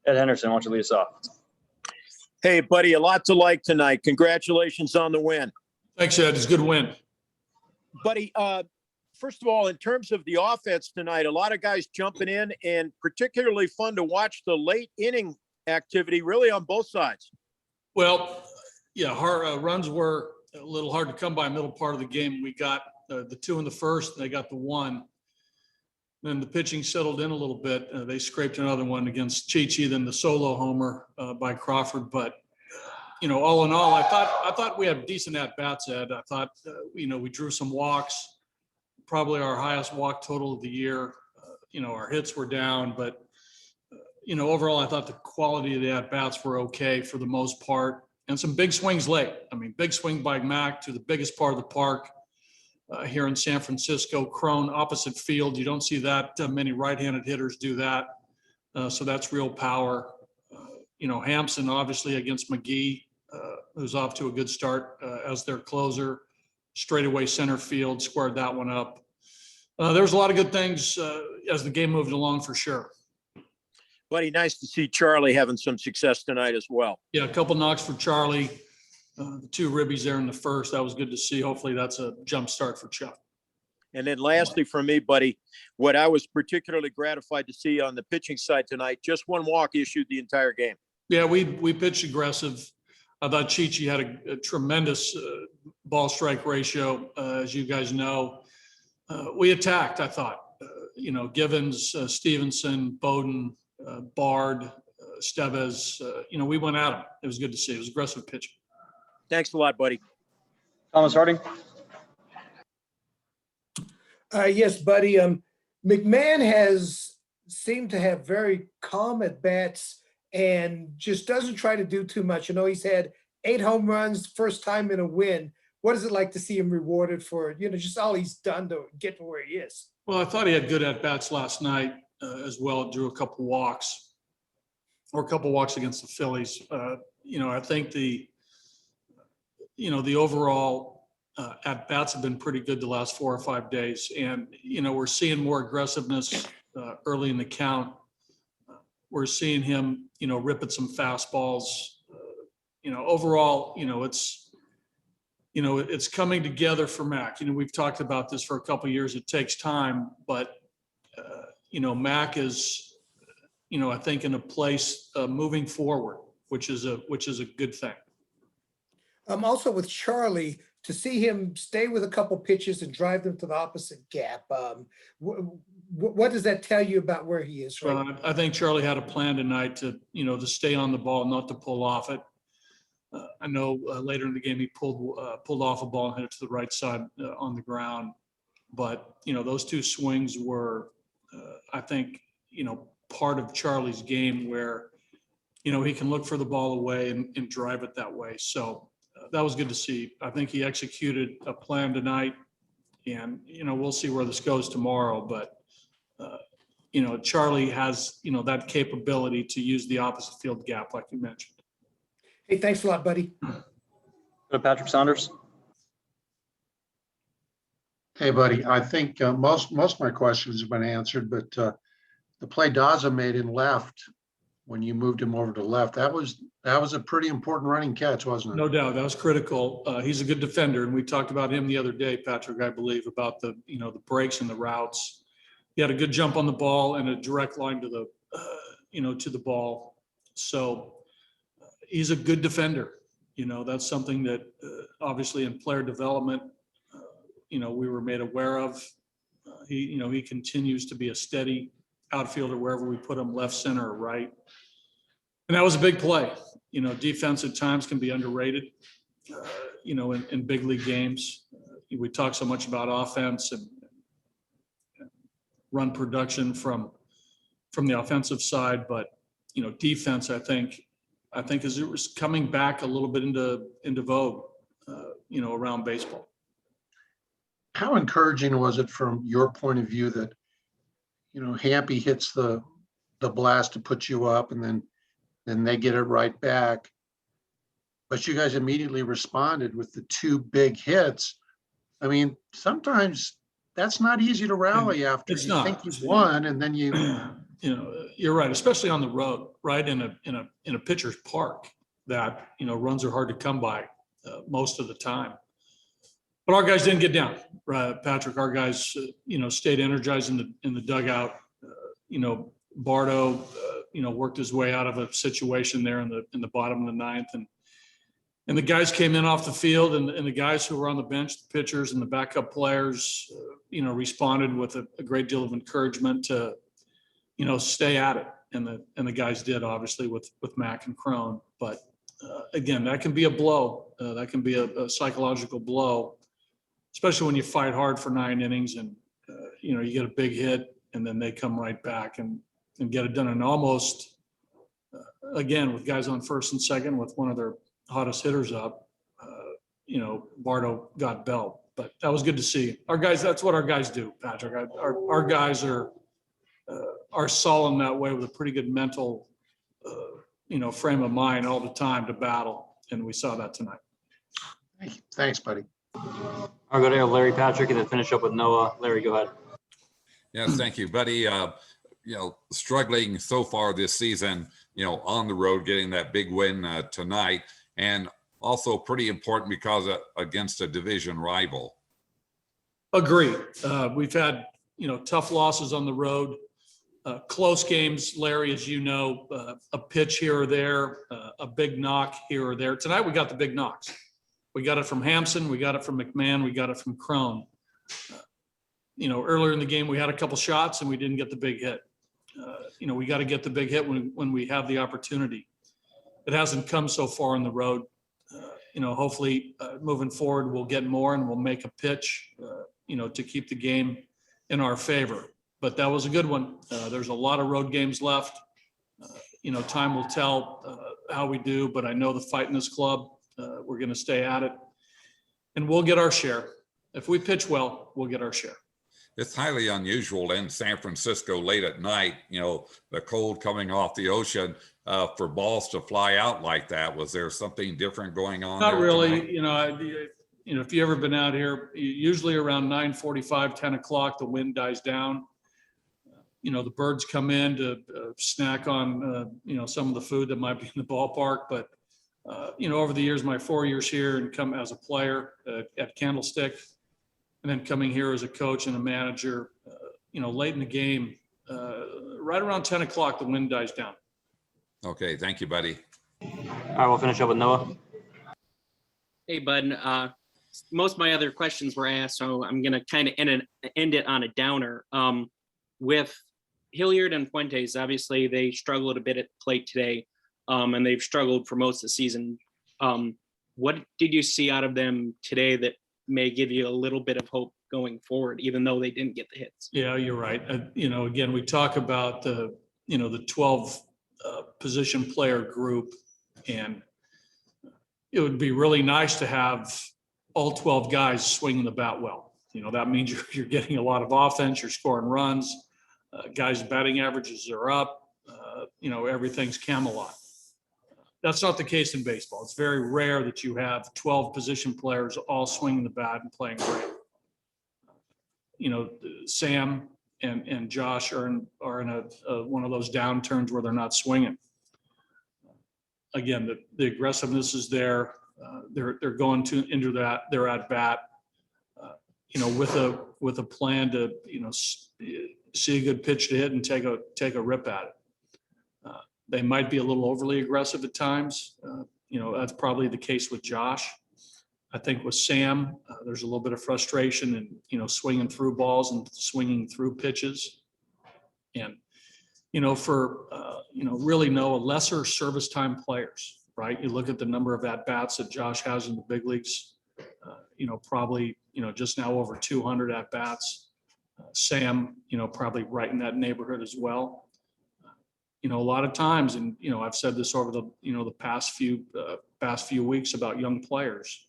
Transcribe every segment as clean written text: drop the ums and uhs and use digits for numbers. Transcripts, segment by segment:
Ed Henderson, why don't you lead us off? Hey, buddy, a lot to like tonight. Congratulations on the win. Thanks, Ed. It's a good win. Buddy, first of all, in terms of the offense tonight, a lot of guys jumping in, and particularly fun to watch the late inning activity, really on both sides. Well, yeah, runs were a little hard to come by middle part of the game. We got the 2 in the first, and they got the 1. Then the pitching settled in a little bit. They scraped another one against Chi Chi, then the solo homer by Crawford. But all in all, I thought we had decent at bats, Ed. I thought we drew some walks, probably our highest walk total of the year. Our hits were down, but overall, I thought the quality of the at bats were okay for the most part, and some big swings late. I mean, big swing by Mac to the biggest part of the park. Here in San Francisco, Crone, opposite field. You don't see that many right-handed hitters do that. So that's real power. Hampson, obviously, against McGee, who's off to a good start as their closer. Straightaway center field, squared that one up. There was a lot of good things as the game moved along for sure. Buddy, nice to see Charlie having some success tonight as well. Yeah, a couple knocks for Charlie. The 2 ribbies there in the first, that was good to see. Hopefully that's a jump start for Chuck. And then lastly for me, buddy, what I was particularly gratified to see on the pitching side tonight, just 1 walk issued the entire game. Yeah, we pitched aggressive. I thought Chi Chi had a tremendous ball strike ratio, as you guys know. We attacked, I thought. Givens, Stevenson, Bowden, Bard, Stevez, we went at him. It was good to see. It was aggressive pitching. Thanks a lot, buddy. Thomas Harding. Yes, buddy. McMahon has seemed to have very calm at bats and just doesn't try to do too much. He's had 8 home runs, first time in a win. What is it like to see him rewarded for, just all he's done to get to where he is? Well, I thought he had good at bats last night as well. Drew a couple walks against the Phillies. I think the overall at bats have been pretty good the last 4 or 5 days. And, we're seeing more aggressiveness early in the count. We're seeing him, rip at some fastballs. Overall, it's coming together for Mac. We've talked about this for a couple of years. It takes time, but, Mac is, I think in a place moving forward, which is a good thing. Also with Charlie, to see him stay with a couple pitches and drive them to the opposite gap, what does that tell you about where he is? Right? I think Charlie had a plan tonight to stay on the ball, not to pull off it. I know later in the game he pulled off a ball and hit it to the right side on the ground, but those 2 swings were, I think, part of Charlie's game where he can look for the ball away and drive it that way. So. That was good to see. I think he executed a plan tonight, and we'll see where this goes tomorrow. But Charlie has that capability to use the opposite field gap, like you mentioned. Hey, thanks a lot, buddy. Patrick Saunders. Hey, buddy. I think most of my questions have been answered, but the play Daza made in left when you moved him over to left, that was a pretty important running catch, wasn't it? No doubt. That was critical. He's a good defender. And we talked about him the other day, Patrick, I believe, about the breaks and the routes. He had a good jump on the ball and a direct line to the ball. So he's a good defender. That's something that obviously in player development, we were made aware of. He continues to be a steady outfielder wherever we put him, left, center, or right. And that was a big play. Defense at times can be underrated, in big league games. We talk so much about offense and run production from the offensive side, but, defense, I think as it was coming back a little bit into vogue, around baseball. How encouraging was it from your point of view that, Hampy hits the blast to put you up, and then they get it right back. But you guys immediately responded with the 2 big hits. I mean, sometimes that's not easy to rally after you think you've won, and then you you're right, especially on the road, right? In a pitcher's park that, runs are hard to come by most of the time. But our guys didn't get down, right, Patrick. Our guys, stayed energized in the dugout. Bardo, worked his way out of a situation there in the bottom of the ninth, and the guys came in off the field, and the guys who were on the bench, the pitchers and the backup players, responded with a great deal of encouragement to, stay at it, and the guys did, obviously, with Mac and Crone. But again, that can be a blow. That can be a psychological blow, especially when you fight hard for 9 innings and, you get a big hit and then they come right back and get it done. And almost, again, with guys on first and second with one of their hottest hitters up, Bardo got belt. But that was good to see. Our guys, that's what our guys do, Patrick. Our guys are solid that way with a pretty good mental, frame of mind all the time to battle. And we saw that tonight. Thanks, buddy. I'll go to Larry Patrick and then finish up with Noah. Larry, go ahead. Yes, thank you, buddy. Struggling so far this season, on the road, getting that big win tonight, and also pretty important because against a division rival. Agree. We've had, tough losses on the road, close games, Larry, as you know, a pitch here or there, a big knock here or there. Tonight, we got the big knocks. We got it from Hampson. We got it from McMahon. We got it from Crone. Earlier in the game, we had a couple shots and we didn't get the big hit. We got to get the big hit when we have the opportunity. It hasn't come so far on the road. Hopefully moving forward, we'll get more and we'll make a pitch, to keep the game in our favor. But that was a good one. There's a lot of road games left. Time will tell how we do, but I know the fight in this club, we're going to stay at it and we'll get our share. If we pitch well, we'll get our share. It's highly unusual in San Francisco late at night, the cold coming off the ocean, for balls to fly out like that. Was there something different going on? Not there really. tonight? If you ever been out here, usually around 9:45, 10 o'clock, the wind dies down. The birds come in to snack on, some of the food that might be in the ballpark. But, over the years, my 4 years here and come as a player at Candlestick, and then coming here as a coach and a manager, late in the game, right around 10 o'clock, the wind dies down. Okay, thank you, buddy. All right, we'll finish up with Noah. Hey, bud. Most of my other questions were asked, so I'm going to kind of end it on a downer. With Hilliard and Fuentes, obviously they struggled a bit at the plate today, and they've struggled for most of the season. What did you see out of them today that may give you a little bit of hope going forward, even though they didn't get the hits? Yeah, you're right. Again, we talk about the 12 position player group, and it would be really nice to have all 12 guys swinging the bat well. That means you're getting a lot of offense, you're scoring runs, guys' batting averages are up, everything's Camelot. That's not the case in baseball. It's very rare that you have 12 position players all swinging the bat and playing great. Sam and Josh are in one of those downturns where they're not swinging. Again, the aggressiveness is there. They're going into that. They're at bat, with a plan to see a good pitch to hit and take a rip at it. They might be a little overly aggressive at times. That's probably the case with Josh. I think with Sam, there's a little bit of frustration and, swinging through balls and swinging through pitches. And, really lesser service time players, right? You look at the number of at-bats that Josh has in the big leagues, probably, just now over 200 at-bats. Sam, probably right in that neighborhood as well. A lot of times, and, I've said this over the past few weeks about young players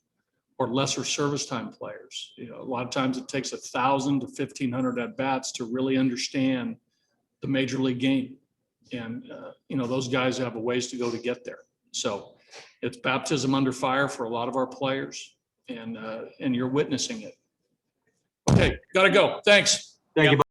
or lesser service time players. A lot of times it takes 1,000 to 1,500 at bats to really understand the major league game. And, those guys have a ways to go to get there. So it's baptism under fire for a lot of our players, and you're witnessing it. Okay, gotta go. Thanks. Thank you.